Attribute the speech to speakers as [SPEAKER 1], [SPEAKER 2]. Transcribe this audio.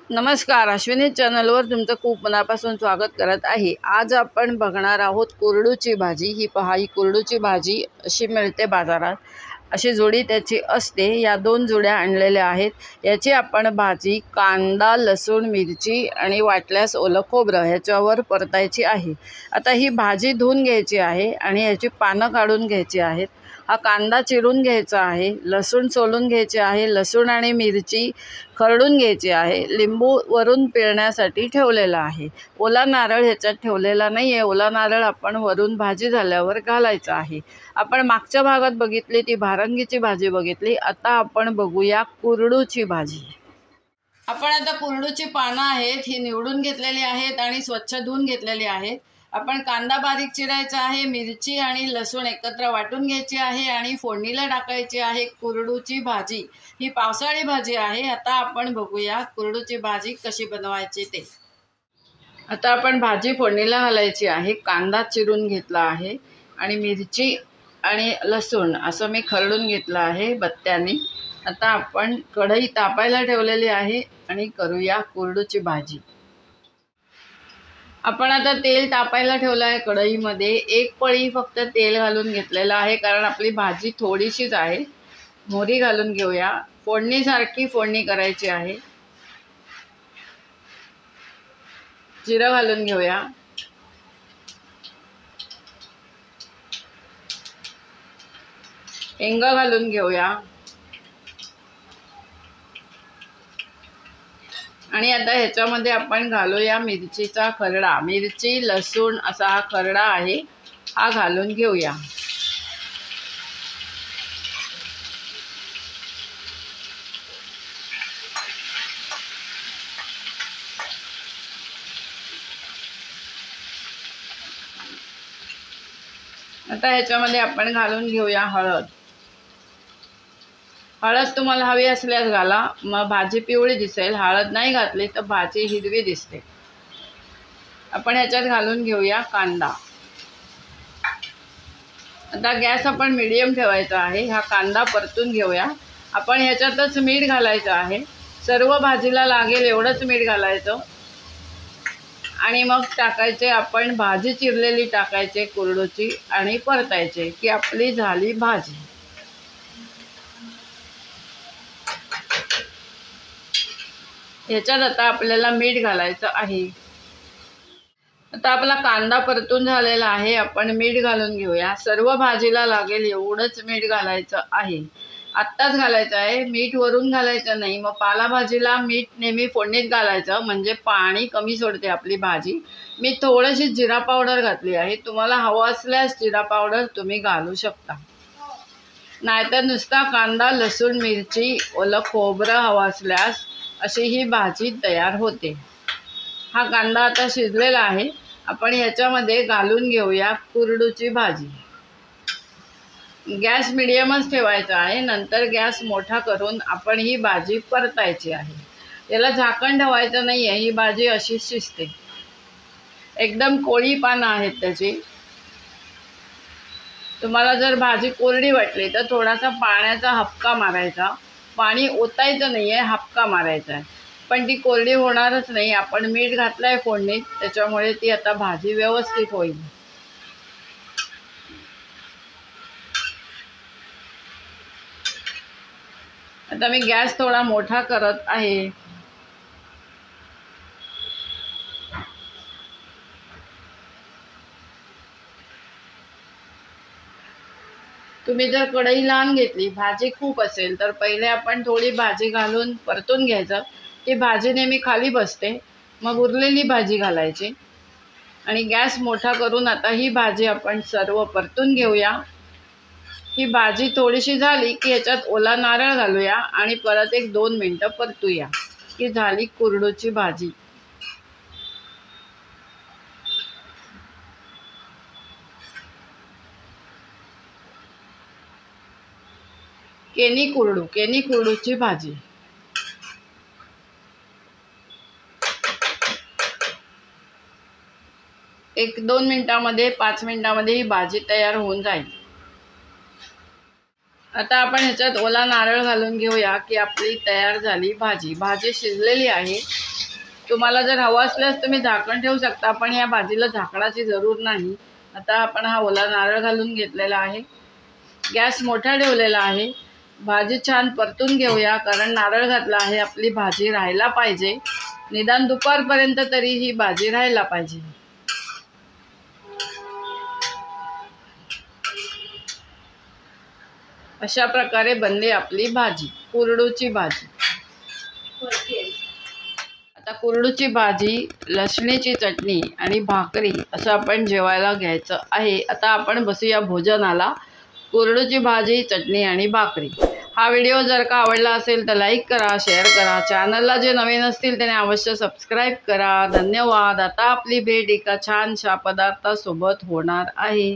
[SPEAKER 1] नमस्कार, अश्विनी चॅनलवर तुमचं खूप मनापासून स्वागत करत आहे। आज आपण बघणार आहोत कुरडूची भाजी। ही पहा, ही कुरडूची भाजी अशी मिळते बाजारात, अशी जोडी त्याची असते। या दोन जोड्या आणलेल्या आहेत। याची आपण भाजी कांदा, लसूण, मिरची आणि वाटल्यास ओलं खोबरं ह्याच्यावर परतायची आहे। आता ही भाजी धुवून घ्यायची आहे आणि याची पानं काढून घ्यायची आहेत। हा कांदा चिरून घ्यायचा आहे, लसूण सोलून घ्यायचे आहे, लसूण आणि मिरची खरडून घ्यायची आहे, लिंबू वरून पिळण्यासाठी ठेवलेला आहे। ओला नारळ ह्याच्यात ठेवलेला नाही आहे, ओला नारळ आपण वरून भाजी झाल्यावर घालायचा आहे। आपण मागच्या भागात बघितली ती भारंगीची भाजी बघितली, आता आपण बघूया कुरडूची भाजी। आपण आता कुरडूची पानं आहेत ही निवडून घेतलेली आहेत आणि स्वच्छ धुवून घेतलेली आहेत। आपण कांदा बारीक चिरायचा आहे, मिरची आणि लसूण एकत्र वाटून घ्यायची आहे आणि फोडणीला टाकायची आहे। कुरडूची भाजी ही पावसाळी भाजी आहे। आता आपण बघूया कुरडूची भाजी कशी बनवायची ते। आता आपण भाजी फोडणीला घालायची आहे। कांदा चिरून घेतला आहे आणि मिरची आणि लसूण असं मी खरडून घेतलं आहे बत्त्याने। आता आपण कढई तापायला ठेवलेली आहे आणि करूया कुरडूची भाजी। आपण आता तेल तापायला ठेवलं आहे कढईमध्ये। एक पळी फक्त तेल घालून घेतलेलं आहे, कारण आपली भाजी थोडीशीच आहे। मोहरी घालून घेऊया, फोडणीसारखी फोडणी करायची आहे। जिरं घालून घेऊया, हिंग घालून घेऊया आणि आता ह्याच्यामध्ये आपण घालूया मिरचीचा खरडा। मिरची, लसूण असा हा खरडा आहे, हा घालून घेऊया। आता ह्याच्यामध्ये आपण घालून घेऊया हळद। हळद तुम्हाला हवी असल्यास घाला, मग भाजी पिवळी दिसेल। हळद नाही घातली तर भाजी हिरवी दिसते। आपण ह्याच्यात घालून घेऊया कांदा। आता गॅस आपण मीडियम ठेवायचा आहे। हा कांदा परतून घेऊया। आपण ह्याच्यातच मीठ घालायचं आहे, सर्व भाजीला लागेल एवढंच मीठ घालायचं आणि मग टाकायचे आपण भाजी चिरलेली टाकायचे कुरडूची आणि परतायचे की आपली झाली भाजी। ह्याच्यात आता आपल्याला मीठ घालायचं आहे। आता आपला कांदा परतून झालेला आहे, आपण मीठ घालून घेऊया। सर्व भाजीला लागेल एवढंच मीठ घालायचं आहे, आत्ताच घालायचं आहे। मीठ वरून घालायचं नाही, मग पालाभाजीला मीठ नेहमी फोडणीत घालायचं, म्हणजे पाणी कमी सोडते आपली भाजी। मी थोडीशी जिरा पावडर घातली आहे, तुम्हाला हवं असल्यास जिरा पावडर तुम्ही घालू शकता, नाहीतर नुसता कांदा, लसूण, मिरची, ओलं खोबरं हवं असल्यास अशी ही भाजी तयार होते। हा कांदा आता शिजलेला आहे, आपण ह्याच्यामध्ये घालून घेऊया कुरडूची भाजी। गॅस मिडियमच ठेवायचा आहे, नंतर गॅस मोठा करून आपण ही भाजी परतायची आहे। याला झाकण ठेवायचं नाही आहे, ही भाजी अशीच शिजते। एकदम कोळी पानं आहेत त्याची। तुम्हाला जर भाजी कोरडी वाटली तर थोडासा पाण्याचा हपका मारायचा, पाणी ओतायचं नाही आहे, हपका मारायचा आहे। पण ती कोरडी होणारच नाही, आपण मीठ घातलं आहे फोडणीत, त्याच्यामुळे ती आता भाजी व्यवस्थित होईल। आता मी गॅस थोडा मोठा करत आहे। तुम्ही जर कढई लहान घेतली, भाजी खूप असेल तर पहिले आपण थोडी भाजी घालून परतून घ्यायचं, ती भाजी नेहमी खाली बसते, मग उरलेली भाजी घालायची आणि गॅस मोठा करून आता ही भाजी आपण सर्व परतून घेऊया। ही भाजी थोडीशी झाली की ह्याच्यात ओला नारळ घालूया आणि परत एक 2 मिनिटं परतूया की झाली कुरडूची भाजी। केनी कुरडूची भाजी। एक 2 मिनिटामध्ये 5 मिनिटामध्ये ही भाजी तयार होऊन जाईल। आता आपण ह्याच्यात ओला नारळ घालून घेऊया की आपली तयार झाली भाजी। भाजी शिजलेली आहे। तुम्हाला जर हवं असल्यास तुम्ही झाकण ठेवू शकता, पण या भाजीला झाकणाची जरूर नाही। आता आपण हा ओला नारळ घालून घेतलेला आहे। गॅस मोठा ठेवलेला आहे। भाजी छान परतून घेऊया, कारण नारळ घातला आहे। आपली भाजी राहायला पाहिजे, निदान दुपारपर्यंत तरी ही भाजी राहायला पाहिजे। अशा प्रकारे बनली आपली भाजी, कुरडूची भाजी। आता कुरडूची भाजी, लसणीची चटणी आणि भाकरी असं आपण जेवायला घ्यायचं आहे। आता आपण बसूया भोजनाला। कुरडूची भाजी, चटणी आणि भाकरी। हा व्हिडिओ जर का आवडला असेल तर लाईक करा, शेअर करा। चॅनलला जे नवीन असतील त्याने अवश्य सबस्क्राईब करा। धन्यवाद। आता आपली भेट एका छानशा पदार्थासोबत होणार आहे।